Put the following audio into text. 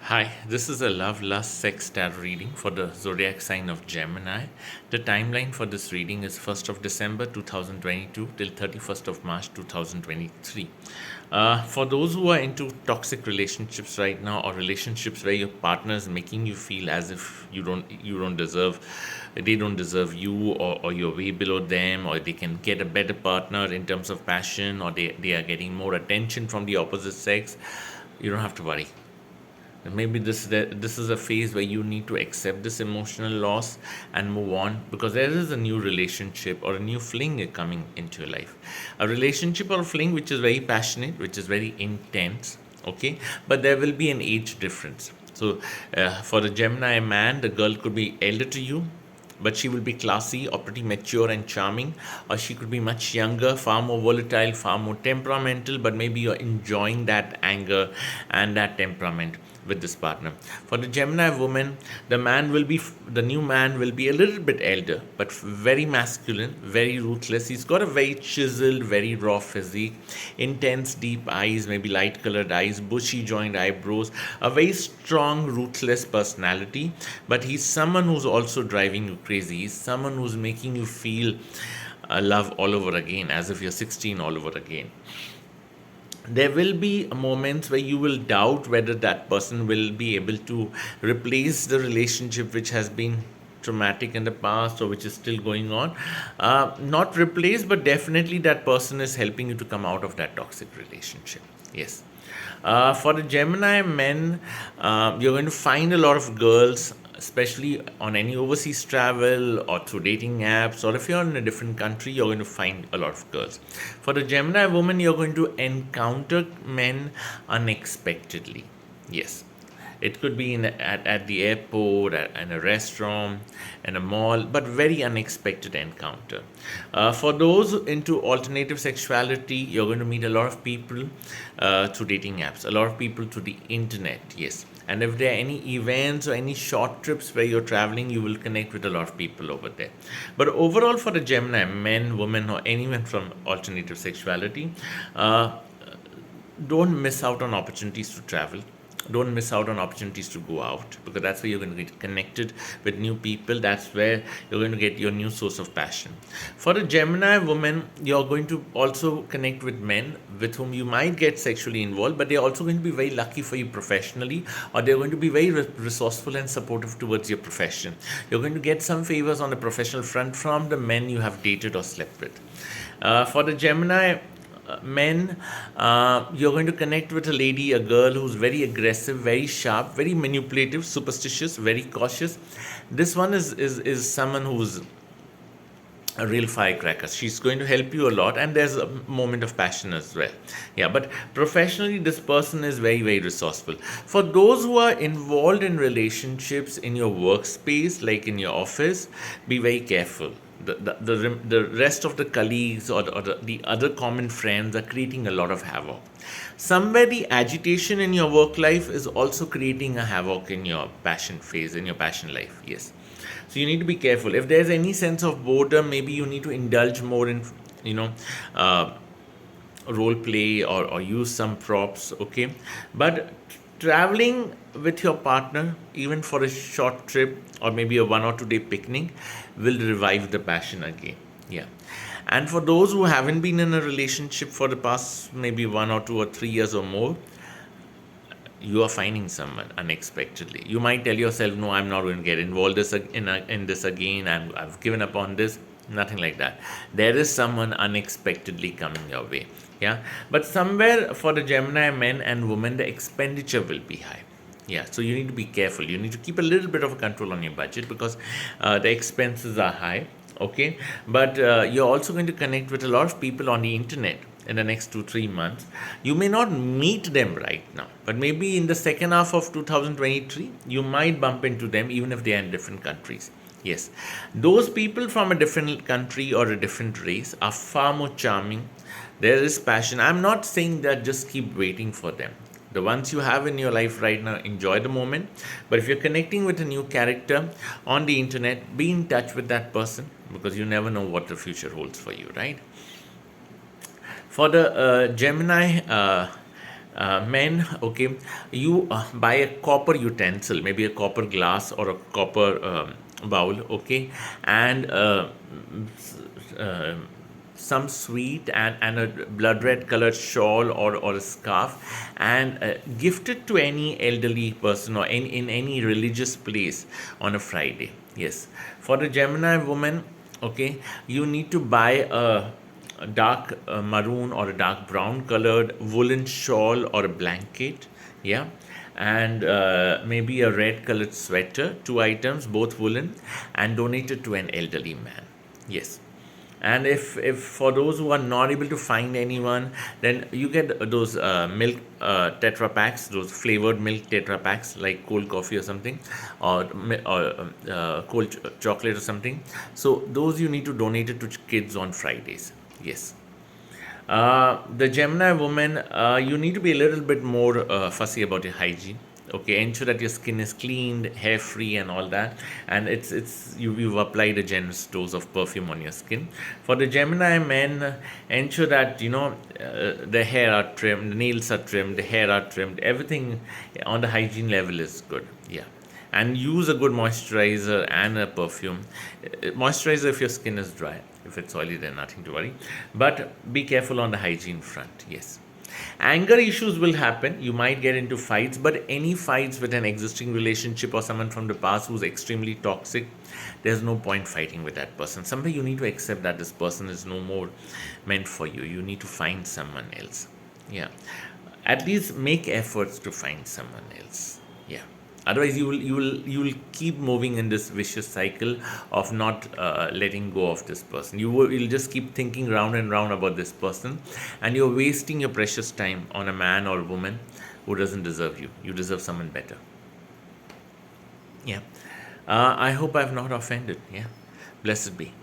Hi, this is a love, lust, sex tarot reading for the Zodiac sign of Gemini. The timeline for this reading is 1st of December 2022 till 31st of March 2023. For those who are into toxic relationships right now, or relationships where your partner is making you feel as if you don't deserve, they don't deserve you, or you're way below them, or they can get a better partner in terms of passion, or they are getting more attention from the opposite sex, you don't have to worry. Maybe this is a phase where you need to accept this emotional loss and move on, because there is a new relationship or a new fling coming into your life, a relationship or a fling which is very passionate, which is very intense. Okay, but there will be an age difference. So for the Gemini man, the girl could be elder to you, but she will be classy or pretty mature and charming, or she could be much younger, far more volatile, far more temperamental, but maybe you're enjoying that anger and that temperament with this partner. For the Gemini woman, the new man will be a little bit elder, but very masculine, very ruthless. He's got a very chiseled, very raw physique, intense, deep eyes, maybe light colored eyes, bushy joined eyebrows, a very strong, ruthless personality. But he's someone who's also driving you crazy. He's someone who's making you feel love all over again, as if you're 16 all over again. There will be moments where you will doubt whether that person will be able to replace the relationship which has been traumatic in the past, or which is still going on. Not replace, but definitely that person is helping you to come out of that toxic relationship. Yes. For the Gemini men, you're going to find a lot of girls, especially on any overseas travel or through dating apps, or if you're in a different country, you're going to find a lot of girls. For the Gemini woman, you're going to encounter men unexpectedly. Yes. It could be at the airport, in a restaurant, in a mall, but very unexpected encounter. For those into alternative sexuality, you're going to meet a lot of people through dating apps, a lot of people through the internet, yes. And if there are any events or any short trips where you're traveling, you will connect with a lot of people over there. But overall, for the Gemini, men, women, or anyone from alternative sexuality, uh, don't miss out on opportunities to travel. Don't miss out on opportunities to go out, because that's where you're going to get connected with new people. That's where you're going to get your new source of passion. For the Gemini woman, you're going to also connect with men with whom you might get sexually involved, but they're also going to be very lucky for you professionally, or they're going to be very resourceful and supportive towards your profession. You're going to get some favors on the professional front from the men you have dated or slept with. For the Gemini men, you're going to connect with a lady, a girl who's very aggressive, very sharp, very manipulative, superstitious, very cautious. This one is someone who's a real firecracker. She's going to help you a lot, and there's a moment of passion as well. Yeah, but professionally, this person is very, very resourceful. For those who are involved in relationships in your workspace, like in your office, be very careful. The rest of the colleagues, or the other common friends are creating a lot of havoc. Somewhere the agitation in your work life is also creating a havoc in your passion phase, in your passion life. Yes. So you need to be careful. If there's any sense of boredom, maybe you need to indulge more in, you know, uh, role play, or use some props. Okay, but traveling with your partner, even for a short trip or maybe a 1 or 2 day picnic, will revive the passion again. Yeah. And for those who haven't been in a relationship for the past maybe 1 or 2 or 3 years or more, you are finding someone unexpectedly. You might tell yourself, "No, I'm not going to get involved in this again. I've given up on this." Nothing like that. There is someone unexpectedly coming your way. Yeah, but somewhere for the Gemini men and women, the expenditure will be high. Yeah, so you need to be careful. You need to keep a little bit of a control on your budget, because the expenses are high. Okay, but you're also going to connect with a lot of people on the internet in the next 2-3 months. You may not meet them right now, but maybe in the second half of 2023, you might bump into them, even if they are in different countries. Yes, those people from a different country or a different race are far more charming. There is passion. I'm not saying that just keep waiting for them. The ones you have in your life right now, enjoy the moment. But if you're connecting with a new character on the internet, be in touch with that person, because you never know what the future holds for you, right? For the Gemini Men, okay, you buy a copper utensil, maybe a copper glass or a copper bowl, okay, and uh, some sweet and a blood red colored shawl or a scarf, and gift it to any elderly person or in any religious place on a Friday. Yes. For the Gemini woman, okay, you need to buy a dark maroon or a dark brown colored woolen shawl or a blanket, yeah, and maybe a red colored sweater, two items, both woolen, and donate it to an elderly man. Yes. And if for those who are not able to find anyone, then you get those milk tetra packs, those flavored milk tetra packs like cold coffee or something, or cold chocolate or something. So those you need to donate it to kids on Fridays. Yes. The Gemini woman, you need to be a little bit more fussy about your hygiene. Okay, ensure that your skin is cleaned, hair free, and all that. And you've applied a generous dose of perfume on your skin. For the Gemini men, ensure that the hair are trimmed, the nails are trimmed, the hair are trimmed. Everything on the hygiene level is good. Yeah, and use a good moisturizer and a perfume. Moisturizer if your skin is dry. If it's oily, then nothing to worry. But be careful on the hygiene front. Yes. Anger issues will happen. You might get into fights, but any fights with an existing relationship or someone from the past who's extremely toxic, there's no point fighting with that person. Somewhere you need to accept that this person is no more meant for you. You need to find someone else. Yeah. At least make efforts to find someone else. Yeah. Otherwise, you will keep moving in this vicious cycle of not letting go of this person. You'll just keep thinking round and round about this person, and you're wasting your precious time on a man or woman who doesn't deserve you. You deserve someone better. Yeah. I hope I've not offended. Yeah. Blessed be.